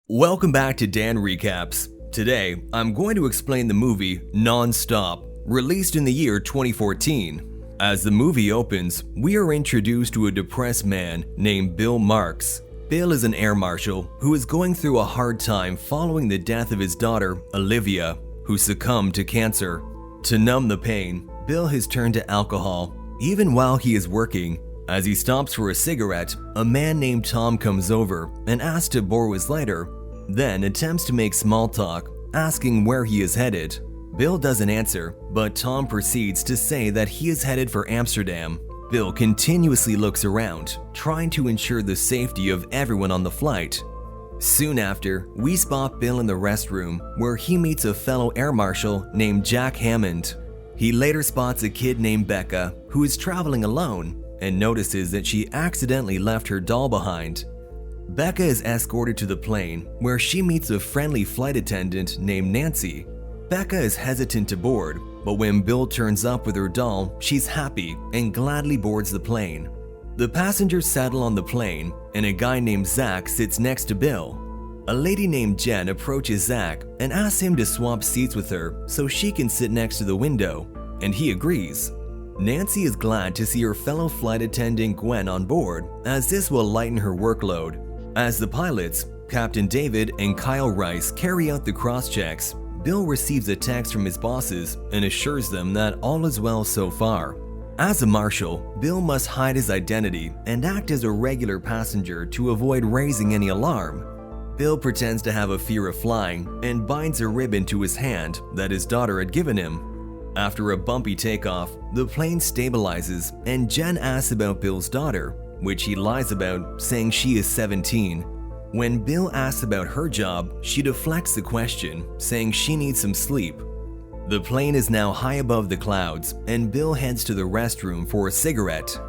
Welcome back to Dan Recaps. Today, I'm going to explain the movie Non-Stop, released in the year 2014. As the movie opens, we are introduced to a depressed man named Bill Marks. Bill is an air marshal who is going through a hard time following the death of his daughter, Olivia, who succumbed to cancer. To numb the pain, Bill has turned to alcohol, even while he is working. As he stops for a cigarette, a man named Tom comes over and asks to borrow his lighter, then attempts to make small talk, asking where he is headed. Bill doesn't answer, but Tom proceeds to say that he is headed for Amsterdam. Bill continuously looks around, trying to ensure the safety of everyone on the flight. Soon after, we spot Bill in the restroom, where he meets a fellow air marshal named Jack Hammond. He later spots a kid named Becca, who is traveling alone, and notices that she accidentally left her doll behind. Becca is escorted to the plane, where she meets a friendly flight attendant named Nancy. Becca is hesitant to board, but when Bill turns up with her doll, she's happy and gladly boards the plane. The passengers settle on the plane, and a guy named Zach sits next to Bill. A lady named Jen approaches Zach and asks him to swap seats with her so she can sit next to the window, and he agrees. Nancy is glad to see her fellow flight attendant Gwen on board, as this will lighten her workload. As the pilots, Captain David and Kyle Rice, carry out the cross-checks, Bill receives a text from his bosses and assures them that all is well so far. As a marshal, Bill must hide his identity and act as a regular passenger to avoid raising any alarm. Bill pretends to have a fear of flying and binds a ribbon to his hand that his daughter had given him. After a bumpy takeoff, the plane stabilizes and Jen asks about Bill's daughter, which he lies about, saying she is 17. When Bill asks about her job, she deflects the question, saying she needs some sleep. The plane is now high above the clouds and Bill heads to the restroom for a cigarette.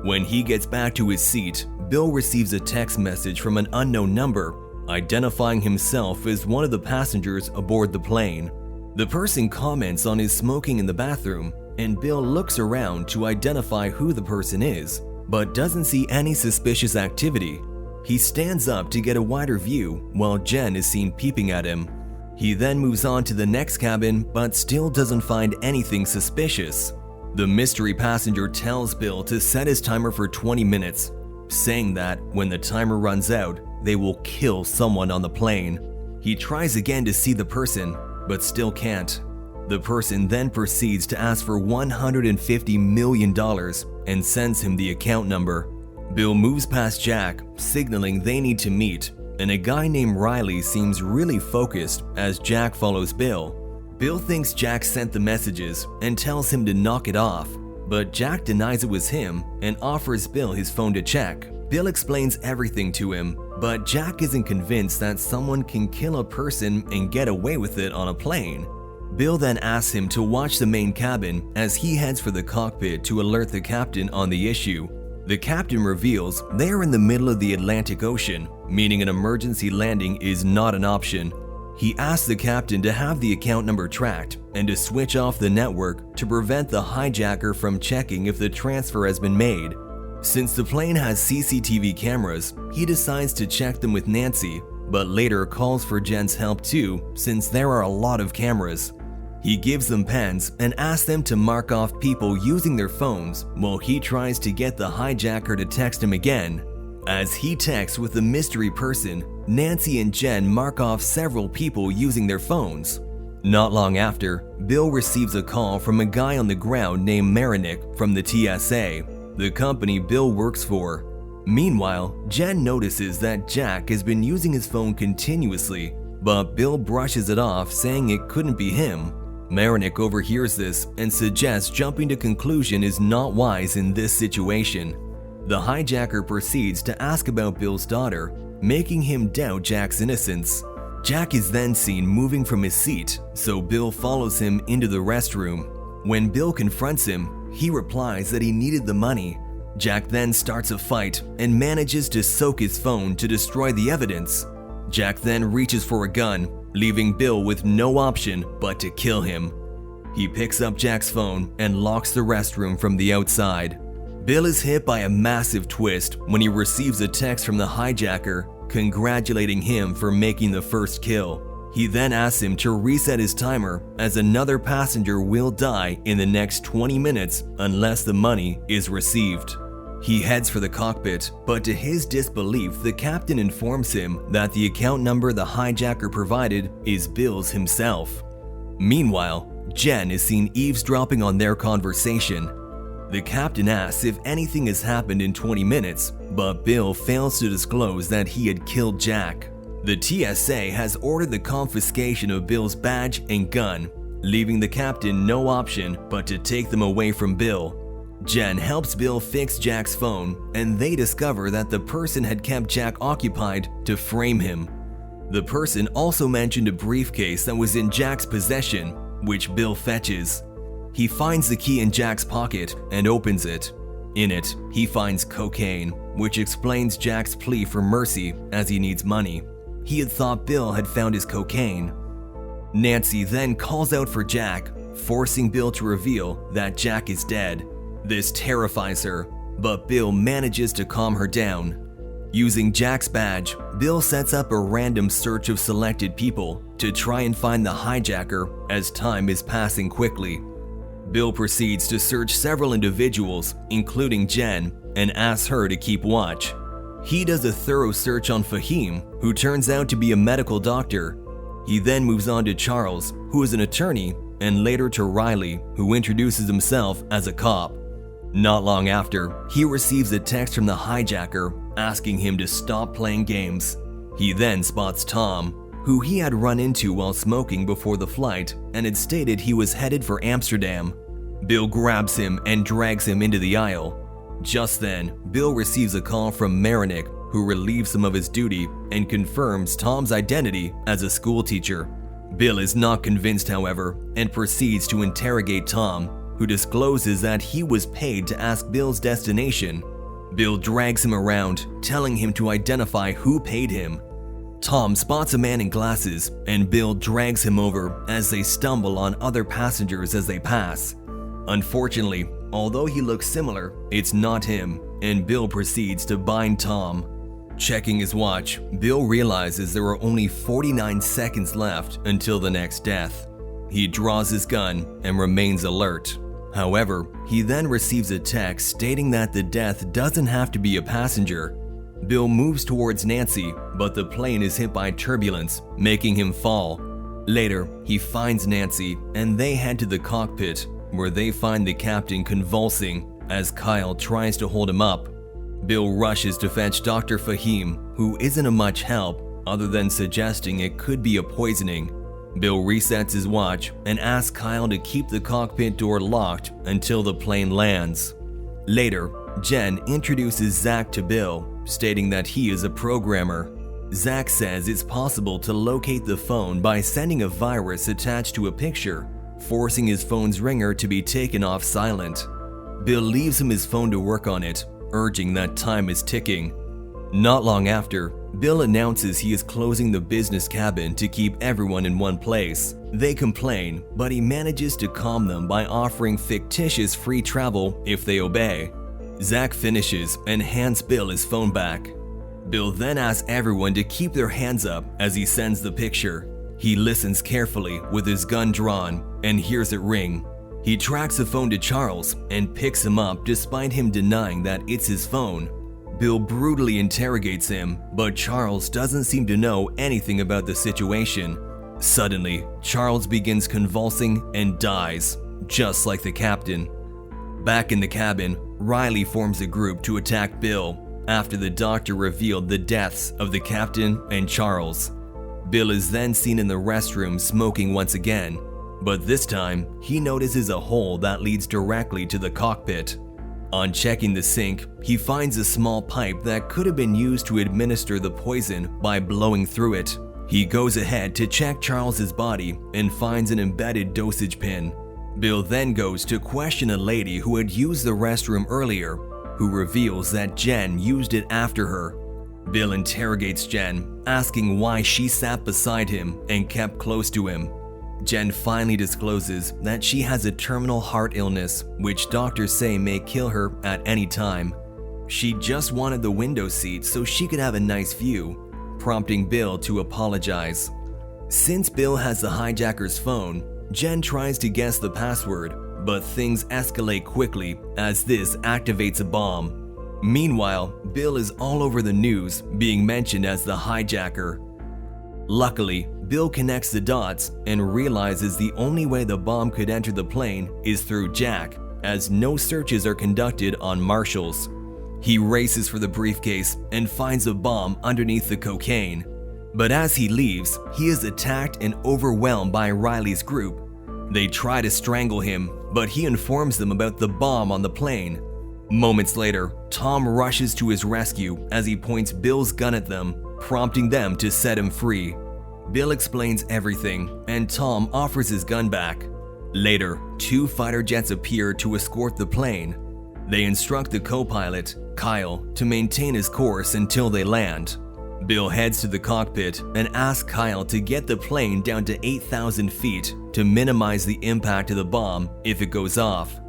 When he gets back to his seat, Bill receives a text message from an unknown number, identifying himself as one of the passengers aboard the plane. The person comments on his smoking in the bathroom, and Bill looks around to identify who the person is, but doesn't see any suspicious activity. He stands up to get a wider view while Jen is seen peeping at him. He then moves on to the next cabin, but still doesn't find anything suspicious. The mystery passenger tells Bill to set his timer for 20 minutes, saying that when the timer runs out, they will kill someone on the plane. He tries again to see the person, but still can't. The person then proceeds to ask for $150 million and sends him the account number. Bill moves past Jack, signaling they need to meet, and a guy named Riley seems really focused as Jack follows Bill. Bill thinks Jack sent the messages and tells him to knock it off, but Jack denies it was him and offers Bill his phone to check. Bill explains everything to him, but Jack isn't convinced that someone can kill a person and get away with it on a plane. Bill then asks him to watch the main cabin as he heads for the cockpit to alert the captain on the issue. The captain reveals they are in the middle of the Atlantic Ocean, meaning an emergency landing is not an option. He asks the captain to have the account number tracked and to switch off the network to prevent the hijacker from checking if the transfer has been made. Since the plane has CCTV cameras, he decides to check them with Nancy, but later calls for Jen's help too, since there are a lot of cameras. He gives them pens and asks them to mark off people using their phones while he tries to get the hijacker to text him again. As he texts with the mystery person, Nancy and Jen mark off several people using their phones. Not long after, Bill receives a call from a guy on the ground named Marinick from the TSA, the company Bill works for. Meanwhile, Jen notices that Jack has been using his phone continuously, but Bill brushes it off, saying it couldn't be him. Marinick overhears this and suggests jumping to conclusion is not wise in this situation. The hijacker proceeds to ask about Bill's daughter, making him doubt Jack's innocence. Jack is then seen moving from his seat, so Bill follows him into the restroom. When Bill confronts him, he replies that he needed the money. Jack then starts a fight and manages to soak his phone to destroy the evidence. Jack then reaches for a gun, leaving Bill with no option but to kill him. He picks up Jack's phone and locks the restroom from the outside. Bill is hit by a massive twist when he receives a text from the hijacker congratulating him for making the first kill. He then asks him to reset his timer as another passenger will die in the next 20 minutes unless the money is received. He heads for the cockpit, but to his disbelief, the captain informs him that the account number the hijacker provided is Bill's himself. Meanwhile, Jen is seen eavesdropping on their conversation. The captain asks if anything has happened in 20 minutes, but Bill fails to disclose that he had killed Jack. The TSA has ordered the confiscation of Bill's badge and gun, leaving the captain no option but to take them away from Bill. Jen helps Bill fix Jack's phone, and they discover that the person had kept Jack occupied to frame him. The person also mentioned a briefcase that was in Jack's possession, which Bill fetches. He finds the key in Jack's pocket and opens it. In it, he finds cocaine, which explains Jack's plea for mercy as he needs money. He had thought Bill had found his cocaine. Nancy then calls out for Jack, forcing Bill to reveal that Jack is dead. This terrifies her, but Bill manages to calm her down. Using Jack's badge, Bill sets up a random search of selected people to try and find the hijacker as time is passing quickly. Bill proceeds to search several individuals, including Jen, and asks her to keep watch. He does a thorough search on Fahim, who turns out to be a medical doctor. He then moves on to Charles, who is an attorney, and later to Riley, who introduces himself as a cop. Not long after, he receives a text from the hijacker asking him to stop playing games. He then spots Tom, who he had run into while smoking before the flight and had stated he was headed for Amsterdam. Bill grabs him and drags him into the aisle. Just then, Bill receives a call from Marinick, who relieves him of his duty and confirms Tom's identity as a schoolteacher. Bill is not convinced, however, and proceeds to interrogate Tom, who discloses that he was paid to ask Bill's destination. Bill drags him around, telling him to identify who paid him. Tom spots a man in glasses, and Bill drags him over as they stumble on other passengers as they pass. Unfortunately, although he looks similar, it's not him, and Bill proceeds to bind Tom. Checking his watch, Bill realizes there are only 49 seconds left until the next death. He draws his gun and remains alert. However, he then receives a text stating that the death doesn't have to be a passenger. Bill moves towards Nancy, but the plane is hit by turbulence, making him fall. Later, he finds Nancy, and they head to the cockpit, where they find the captain convulsing as Kyle tries to hold him up. Bill rushes to fetch Dr. Fahim, who isn't of much help other than suggesting it could be a poisoning. Bill resets his watch and asks Kyle to keep the cockpit door locked until the plane lands. Later, Jen introduces Zach to Bill, stating that he is a programmer. Zach says it's possible to locate the phone by sending a virus attached to a picture, forcing his phone's ringer to be taken off silent. Bill leaves him his phone to work on it, urging that time is ticking. Not long after, Bill announces he is closing the business cabin to keep everyone in one place. They complain, but he manages to calm them by offering fictitious free travel if they obey. Zach finishes and hands Bill his phone back. Bill then asks everyone to keep their hands up as he sends the picture. He listens carefully with his gun drawn and hears it ring. He tracks the phone to Charles and picks him up despite him denying that it's his phone. Bill brutally interrogates him, but Charles doesn't seem to know anything about the situation. Suddenly, Charles begins convulsing and dies, just like the captain. Back in the cabin, Riley forms a group to attack Bill after the doctor revealed the deaths of the captain and Charles. Bill is then seen in the restroom smoking once again, but this time he notices a hole that leads directly to the cockpit. On checking the sink, he finds a small pipe that could have been used to administer the poison by blowing through it. He goes ahead to check Charles's body and finds an embedded dosage pin. Bill then goes to question a lady who had used the restroom earlier, who reveals that Jen used it after her. Bill interrogates Jen, asking why she sat beside him and kept close to him. Jen finally discloses that she has a terminal heart illness, which doctors say may kill her at any time. She just wanted the window seat so she could have a nice view. prompting Bill to apologize. Since Bill has the hijacker's phone, Jen tries to guess the password, but things escalate quickly as this activates a bomb. Meanwhile, Bill is all over the news, being mentioned as the hijacker. Luckily, Bill connects the dots and realizes the only way the bomb could enter the plane is through Jack, as no searches are conducted on marshals. He races for the briefcase and finds a bomb underneath the cocaine. But as he leaves, he is attacked and overwhelmed by Riley's group. They try to strangle him, but he informs them about the bomb on the plane. Moments later, Tom rushes to his rescue as he points Bill's gun at them, prompting them to set him free. Bill explains everything, and Tom offers his gun back. Later, 2 fighter jets appear to escort the plane. They instruct the co-pilot, Kyle, to maintain his course until they land. Bill heads to the cockpit and asks Kyle to get the plane down to 8,000 feet to minimize the impact of the bomb if it goes off.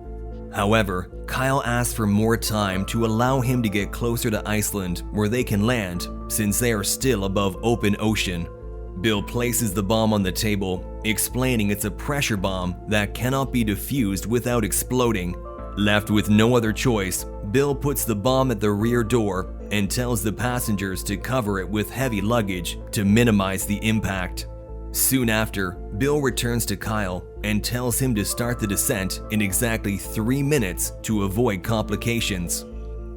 However, Kyle asks for more time to allow him to get closer to Iceland where they can land, since they are still above open ocean. Bill places the bomb on the table, explaining it's a pressure bomb that cannot be defused without exploding. Left with no other choice, Bill puts the bomb at the rear door and tells the passengers to cover it with heavy luggage to minimize the impact. Soon after, Bill returns to Kyle and tells him to start the descent in exactly 3 minutes to avoid complications.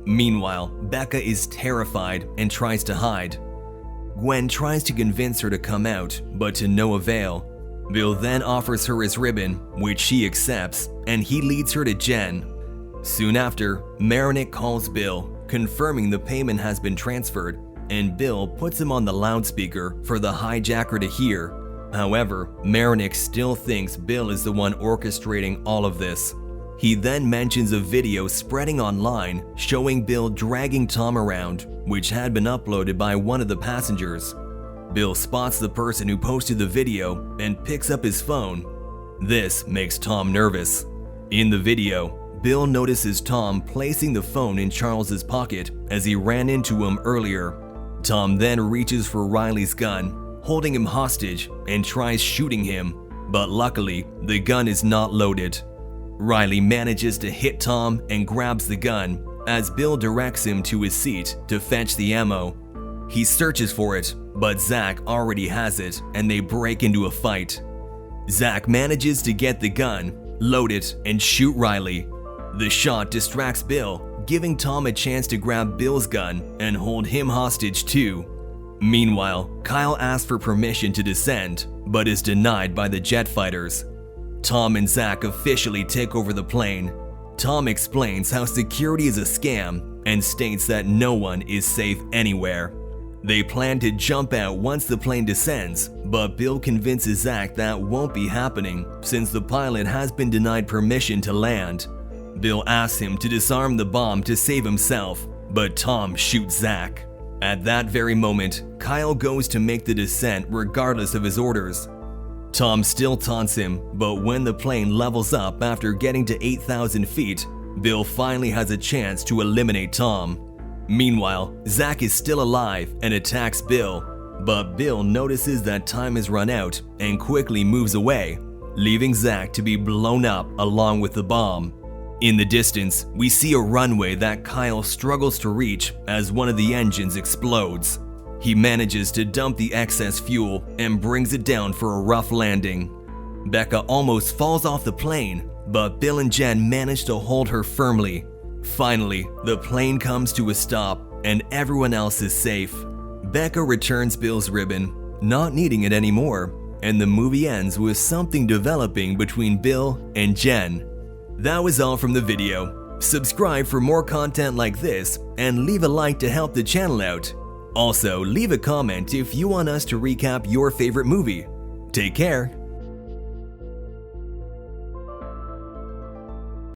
Meanwhile, Becca is terrified and tries to hide. Gwen tries to convince her to come out, but to no avail. Bill then offers her his ribbon, which she accepts, and he leads her to Jen. Soon after, Marinick calls Bill, confirming the payment has been transferred, and Bill puts him on the loudspeaker for the hijacker to hear. However, Marinick still thinks Bill is the one orchestrating all of this. He then mentions a video spreading online showing Bill dragging Tom around, which had been uploaded by one of the passengers. Bill spots the person who posted the video and picks up his phone. This makes Tom nervous. In the video, Bill notices Tom placing the phone in Charles's pocket as he ran into him earlier. Tom then reaches for Riley's gun, holding him hostage, and tries shooting him, but luckily, the gun is not loaded. Riley manages to hit Tom and grabs the gun as Bill directs him to his seat to fetch the ammo. He searches for it, but Zach already has it and they break into a fight. Zach manages to get the gun, load it, and shoot Riley. The shot distracts Bill, giving Tom a chance to grab Bill's gun and hold him hostage too. Meanwhile, Kyle asks for permission to descend, but is denied by the jet fighters. Tom and Zach officially take over the plane. Tom explains how security is a scam and states that no one is safe anywhere. They plan to jump out once the plane descends, but Bill convinces Zach that won't be happening since the pilot has been denied permission to land. Bill asks him to disarm the bomb to save himself, but Tom shoots Zach. At that very moment, Kyle goes to make the descent regardless of his orders. Tom still taunts him, but when the plane levels up after getting to 8,000 feet, Bill finally has a chance to eliminate Tom. Meanwhile, Zach is still alive and attacks Bill, but Bill notices that time has run out and quickly moves away, leaving Zach to be blown up along with the bomb. In the distance, we see a runway that Kyle struggles to reach as one of the engines explodes. He manages to dump the excess fuel and brings it down for a rough landing. Becca almost falls off the plane, but Bill and Jen manage to hold her firmly. Finally, the plane comes to a stop and everyone else is safe. Becca returns Bill's ribbon, not needing it anymore, and the movie ends with something developing between Bill and Jen. That was all from the video. Subscribe for more content like this and leave a like to help the channel out. Also, leave a comment if you want us to recap your favorite movie. Take care.